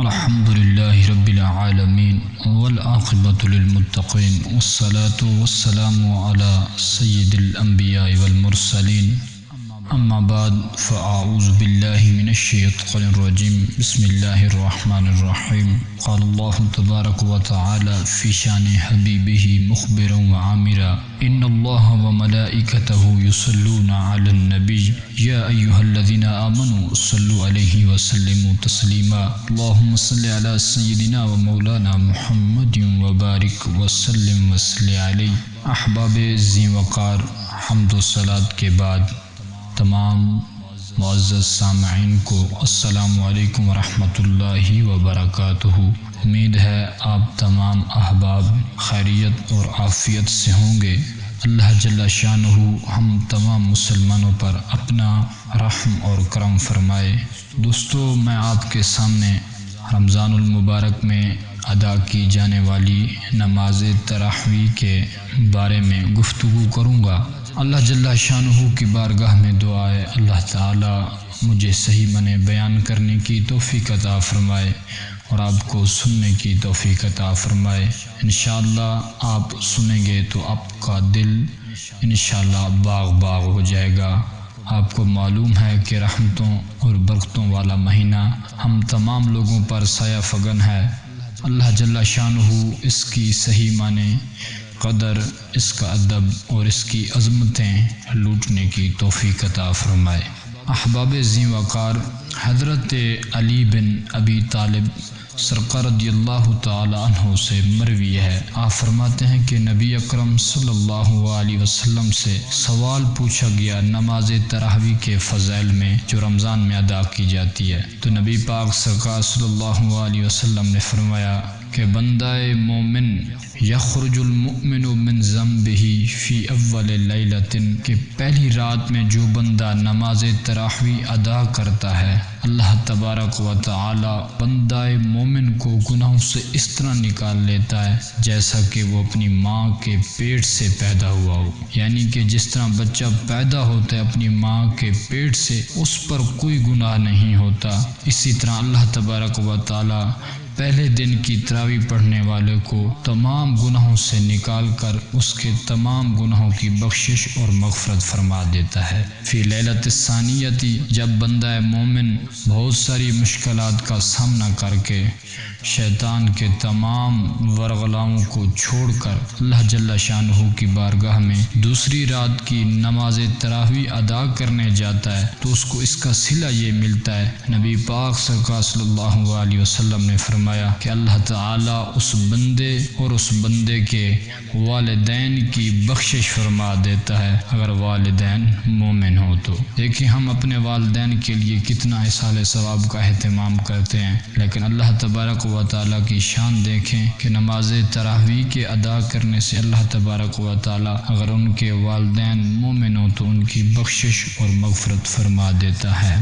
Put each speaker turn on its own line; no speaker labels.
الحمد لله رب العالمين والعاقبة للمتقين والصلاة والسلام على سيد الأنبياء والمرسلين أما بعد فأعوذ بالله من الشيطان الرجيم بسم الله الرحمن الرحيم قال الله تبارك وتعالى في شان حبيبه مخبرا وعامرا إن الله وملائكته يصلون على النبي يا أيها الذين آمنوا صلوا عليه وسلموا تسليما اللهم صل على سيدنا ومولانا محمد وبارك وسلم وصل عليه۔ احباب ذی وقار، حمد و صلات کے بعد تمام معزز سامعین کو السلام علیکم ورحمۃ اللہ وبرکاتہ۔ امید ہے آپ تمام احباب خیریت اور عافیت سے ہوں گے۔ اللہ جل شانہ ہم تمام مسلمانوں پر اپنا رحم اور کرم فرمائے۔ دوستو، میں آپ کے سامنے رمضان المبارک میں ادا کی جانے والی نماز تراویح کے بارے میں گفتگو کروں گا۔ اللہ جل شانہ کی بارگاہ میں دعا ہے اللہ تعالی مجھے صحیح معنی بیان کرنے کی توفیق عطا فرمائے اور آپ کو سننے کی توفیق عطا فرمائے۔ انشاءاللہ آپ سنیں گے تو آپ کا دل انشاءاللہ باغ باغ ہو جائے گا۔ آپ کو معلوم ہے کہ رحمتوں اور برکتوں والا مہینہ ہم تمام لوگوں پر سایہ فگن ہے۔ اللہ جل شانہ اس کی صحیح معنی قدر، اس کا ادب اور اس کی عظمتیں لوٹنے کی توفیق عطا فرمائے۔ احباب ذی وقار، حضرت علی بن ابی طالب سرکار رضی اللہ تعالی عنہ سے مروی ہے، آپ فرماتے ہیں کہ نبی اکرم صلی اللہ علیہ وسلم سے سوال پوچھا گیا نماز تراویح کے فضائل میں جو رمضان میں ادا کی جاتی ہے، تو نبی پاک سرکار صلی اللہ علیہ وسلم نے فرمایا کہ بندہ مومن یخرج المؤمن من ذنبہ فی اول لیلۃ، کہ پہلی رات میں جو بندہ نماز تراویح ادا کرتا ہے اللہ تبارک و تعالی بندہ مومن کو گناہوں سے اس طرح نکال لیتا ہے جیسا کہ وہ اپنی ماں کے پیٹ سے پیدا ہوا ہو۔ یعنی کہ جس طرح بچہ پیدا ہوتا ہے اپنی ماں کے پیٹ سے، اس پر کوئی گناہ نہیں ہوتا، اسی طرح اللہ تبارک و تعالی پہلے دن کی تراویح پڑھنے والے کو تمام گناہوں سے نکال کر اس کے تمام گناہوں کی بخشش اور مغفرت فرما دیتا ہے۔ فی لیلۃ الثانیۃ، جب بندہ مومن بہت ساری مشکلات کا سامنا کر کے شیطان کے تمام ورغلاؤں کو چھوڑ کر اللہ جل شانہ کی بارگاہ میں دوسری رات کی نماز تراویح ادا کرنے جاتا ہے تو اس کو اس کا صلہ یہ ملتا ہے۔ نبی پاک سرکار صلی اللہ علیہ وسلم نے فرمایا کہ اللہ تعالی اس بندے اور اس بندے کے والدین کی بخشش فرما دیتا ہے اگر والدین مومن ہو تو۔ دیکھیں ہم اپنے والدین کے لیے کتنا احصال ثواب کا اہتمام کرتے ہیں، لیکن اللہ تبارک و تعالیٰ کی شان دیکھیں کہ نماز تراویح کے ادا کرنے سے اللہ تبارک و تعالیٰ اگر ان کے والدین مومن ہو تو ان کی بخشش اور مغفرت فرما دیتا ہے۔